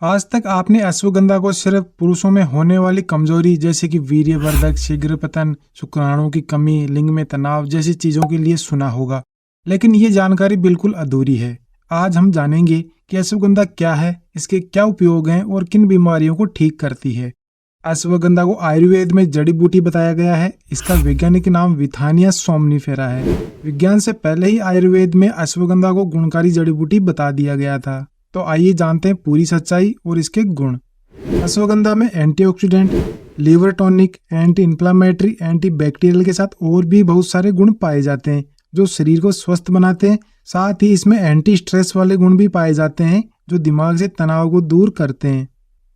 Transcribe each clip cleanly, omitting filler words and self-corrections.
आज तक आपने अश्वगंधा को सिर्फ पुरुषों में होने वाली कमजोरी जैसे कि वीर्यवर्धक, शीघ्र पतन, शुक्राणुओं की कमी, लिंग में तनाव जैसी चीजों के लिए सुना होगा, लेकिन ये जानकारी बिल्कुल अधूरी है। आज हम जानेंगे कि अश्वगंधा क्या है, इसके क्या उपयोग हैं और किन बीमारियों को ठीक करती है। अश्वगंधा को आयुर्वेद में जड़ी बूटी बताया गया है। इसका वैज्ञानिक नाम विथानिया सोमनिफेरा है। विज्ञान से पहले ही आयुर्वेद में अश्वगंधा को गुणकारी जड़ी बूटी बता दिया गया था। तो आइए जानते हैं पूरी सच्चाई और इसके गुण। अश्वगंधा में antioxidant, liver tonic, anti inflammatory, anti bacterial के साथ और भी बहुत सारे गुण पाए जाते हैं जो शरीर को स्वस्थ बनाते हैं। साथ ही इसमें एंटी स्ट्रेस वाले गुण भी पाए जाते हैं जो दिमाग से तनाव को दूर करते हैं।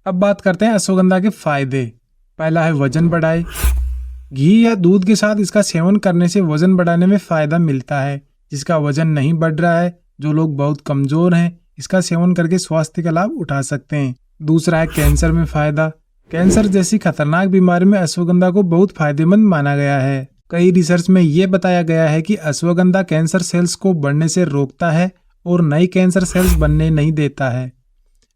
अब बात करते हैं अश्वगंधा के फायदे। पहला है वजन बढ़ाए। घी या दूध के साथ इसका सेवन करने से वजन बढ़ाने में फायदा मिलता है। जिसका वजन नहीं बढ़ रहा है, जो लोग बहुत कमजोर हैं, इसका सेवन करके स्वास्थ्य का लाभ उठा सकते हैं। दूसरा है कैंसर में फायदा। कैंसर जैसी खतरनाक बीमारी में अश्वगंधा को बहुत फायदेमंद माना गया है। कई रिसर्च में ये बताया गया है कि अश्वगंधा कैंसर सेल्स को बढ़ने से रोकता है और नई कैंसर सेल्स बनने नहीं देता है।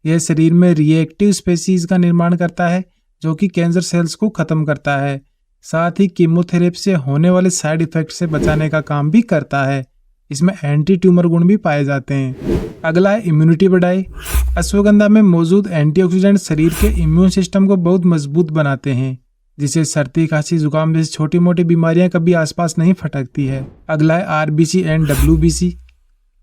यह शरीर में रिएक्टिव स्पीसीज का निर्माण करता है जो कि कैंसर सेल्स को खत्म करता है। साथ ही कीमोथेरेपी से होने वाले साइड इफेक्ट से बचाने का काम भी करता है। इसमें एंटी ट्यूमर गुण भी पाए जाते हैं। अगला है इम्यूनिटी बढ़ाए। अश्वगंधा में मौजूद एंटीऑक्सीडेंट शरीर के इम्यून सिस्टम को बहुत मजबूत बनाते हैं, जिससे सर्दी, खांसी, जुकाम जैसी छोटी मोटी बीमारियां कभी आसपास नहीं फटकती है। अगला है RBC and WBC.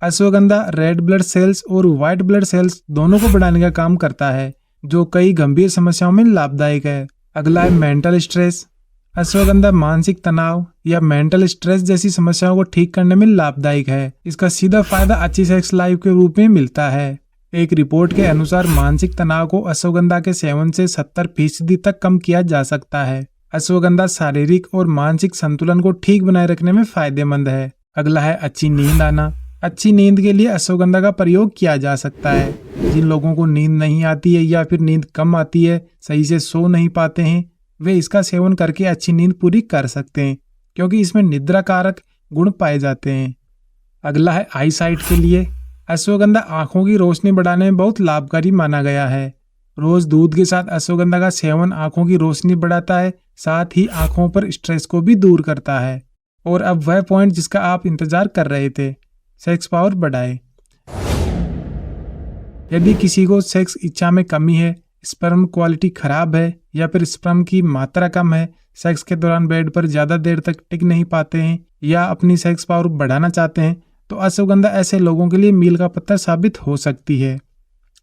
Ashwagandha red blood cells और व्हाइट ब्लड सेल्स दोनों को बढ़ाने का काम करता है, जो कई गंभीर समस्याओं में लाभदायक है। अगला है मेंटल स्ट्रेस। अश्वगंधा मानसिक तनाव या मेंटल स्ट्रेस जैसी समस्याओं को ठीक करने में लाभदायक है। इसका सीधा फायदा अच्छी सेक्स लाइफ के रूप में मिलता है। एक रिपोर्ट के अनुसार मानसिक तनाव को अश्वगंधा के सेवन से 70% तक कम किया जा सकता है। अश्वगंधा शारीरिक और मानसिक संतुलन को ठीक बनाए रखने में फायदेमंद है। अगला है अच्छी नींद आना। अच्छी नींद के लिए अश्वगंधा का प्रयोग किया जा सकता है। जिन लोगों को नींद नहीं आती है या फिर नींद कम आती है, सही से सो नहीं पाते हैं, वे इसका सेवन करके अच्छी नींद पूरी कर सकते हैं, क्योंकि इसमें निद्रा कारक गुण पाए जाते हैं। अगला है आई साइट के लिए। अश्वगंधा आंखों की रोशनी बढ़ाने में बहुत लाभकारी माना गया है। रोज दूध के साथ अश्वगंधा का सेवन आंखों की रोशनी बढ़ाता है, साथ ही आंखों पर स्ट्रेस को भी दूर करता है। और अब वह पॉइंट जिसका आप इंतजार कर रहे थे, सेक्स पावर बढ़ाए। यदि किसी को सेक्स इच्छा में कमी है, स्पर्म क्वालिटी खराब है या फिर स्पर्म की मात्रा कम है, सेक्स के दौरान बेड पर ज्यादा देर तक टिक नहीं पाते हैं या अपनी सेक्स पावर बढ़ाना चाहते हैं, तो अश्वगंधा ऐसे लोगों के लिए मील का पत्थर साबित हो सकती है।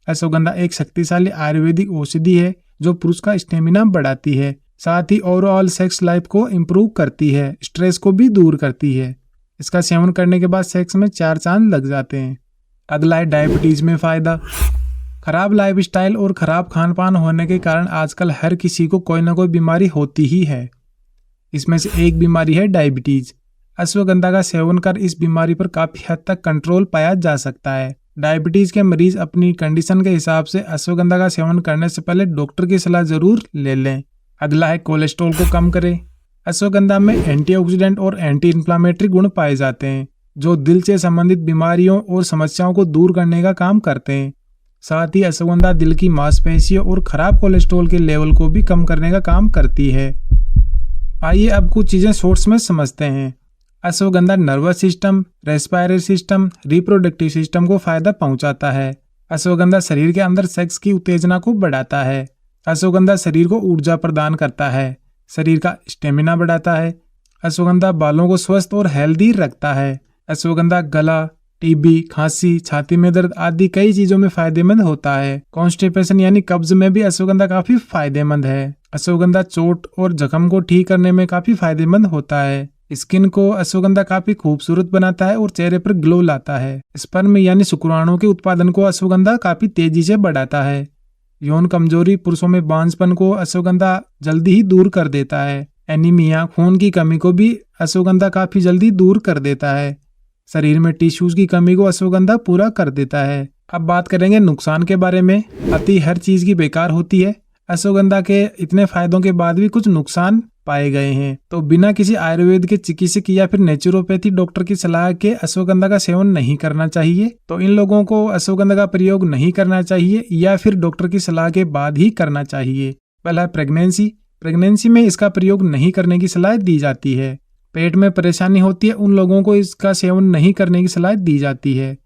अश्वगंधा एक शक्तिशाली आयुर्वेदिक औषधि है जो पुरुष का स्टेमिना बढ़ाती है, साथ ही ओवरऑल सेक्स लाइफ को इम्प्रूव करती है, स्ट्रेस को भी दूर करती है। इसका सेवन करने के बाद सेक्स में 4 चांद लग जाते हैं। अगला है डायबिटीज में फायदा। खराब लाइफस्टाइल और खराब खान पान होने के कारण आजकल हर किसी को कोई ना कोई बीमारी होती ही है। इसमें से एक बीमारी है डायबिटीज। अश्वगंधा का सेवन कर इस बीमारी पर काफी हद तक कंट्रोल पाया जा सकता है। डायबिटीज के मरीज अपनी कंडीशन के हिसाब से अश्वगंधा का सेवन करने से पहले डॉक्टर की सलाह जरूर ले लें। अगला है कोलेस्ट्रॉल को कम करें। अश्वगंधा में एंटीऑक्सीडेंट और एंटी इन्फ्लामेटरी गुण पाए जाते हैं जो दिल से संबंधित बीमारियों और समस्याओं को दूर करने का काम करते हैं। साथ ही अश्वगंधा दिल की मांसपेशियों और खराब कोलेस्ट्रॉल के लेवल को भी कम करने का काम करती है। आइए अब कुछ चीजें शॉर्ट्स में समझते हैं। Ashwagandha nervous system, respiratory system, reproductive system को फायदा पहुंचाता है। अश्वगंधा शरीर के अंदर सेक्स की उत्तेजना को बढ़ाता है। अश्वगंधा शरीर को ऊर्जा प्रदान करता है, शरीर का स्टेमिना बढ़ाता है। अश्वगंधा बालों को स्वस्थ और हेल्दी रखता है। अश्वगंधा गला, टीबी, खांसी, छाती में दर्द आदि कई चीजों में फायदेमंद होता है। कॉन्स्टिपेशन यानी कब्ज में भी अश्वगंधा काफी फायदेमंद है। अश्वगंधा चोट और जख्म को ठीक करने में काफी फायदेमंद होता है। स्किन को अश्वगंधा काफी खूबसूरत बनाता है और चेहरे पर ग्लो लाता है। स्पर्म यानी शुक्राणुओं के उत्पादन को अश्वगंधा काफी तेजी से बढ़ाता है। यौन कमजोरी, पुरुषों में बांझपन को अश्वगंधा जल्दी ही दूर कर देता है। एनीमिया, खून की कमी को भी अश्वगंधा काफी जल्दी दूर कर देता है। शरीर में टिश्यूज की कमी को अश्वगंधा पूरा कर देता है। अब बात करेंगे नुकसान के बारे में। अति हर चीज की बेकार होती है। अश्वगंधा के इतने फायदों के बाद भी कुछ नुकसान पाए गए हैं। तो बिना किसी आयुर्वेद के चिकित्सक या फिर नेचुरोपैथी डॉक्टर की सलाह के अश्वगंधा का सेवन नहीं करना चाहिए। तो इन लोगों को अश्वगंधा का प्रयोग नहीं करना चाहिए या फिर डॉक्टर की सलाह के बाद ही करना चाहिए। पहला है प्रेगनेंसी में इसका प्रयोग नहीं करने की सलाह दी जाती है। पेट में परेशानी होती है उन लोगों को इसका सेवन नहीं करने की सलाह दी जाती है।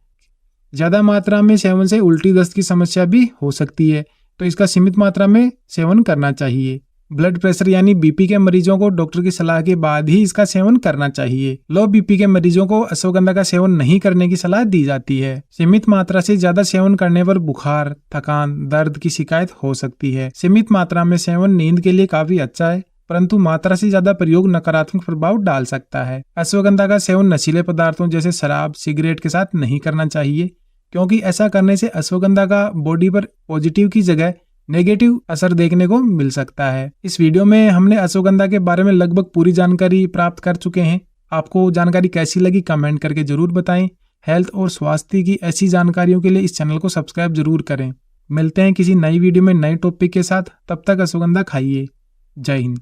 ज्यादा मात्रा में सेवन से उल्टी दस्त की समस्या भी हो सकती है, तो इसका सीमित मात्रा में सेवन करना चाहिए। ब्लड प्रेशर यानी बीपी के मरीजों को डॉक्टर की सलाह के बाद ही इसका सेवन करना चाहिए। लो बीपी के मरीजों को अश्वगंधा का सेवन नहीं करने की सलाह दी जाती है। सीमित मात्रा से ज्यादा सेवन करने पर बुखार, थकान, दर्द की शिकायत हो सकती है। सीमित मात्रा में सेवन नींद के लिए काफी अच्छा है, परंतु मात्रा से ज्यादा प्रयोग नकारात्मक प्रभाव डाल सकता है। अश्वगंधा का सेवन नशीले पदार्थों जैसे शराब, सिगरेट के साथ नहीं करना चाहिए, क्योंकि ऐसा करने से अश्वगंधा का बॉडी पर पॉजिटिव की जगह नेगेटिव असर देखने को मिल सकता है। इस वीडियो में हमने अश्वगंधा के बारे में लगभग पूरी जानकारी प्राप्त कर चुके हैं। आपको जानकारी कैसी लगी कमेंट करके जरूर बताएं। हेल्थ और स्वास्थ्य की ऐसी जानकारियों के लिए इस चैनल को सब्सक्राइब जरूर करें। मिलते हैं किसी नई वीडियो में नए टॉपिक के साथ, तब तक अश्वगंधा खाइए। जय हिंद।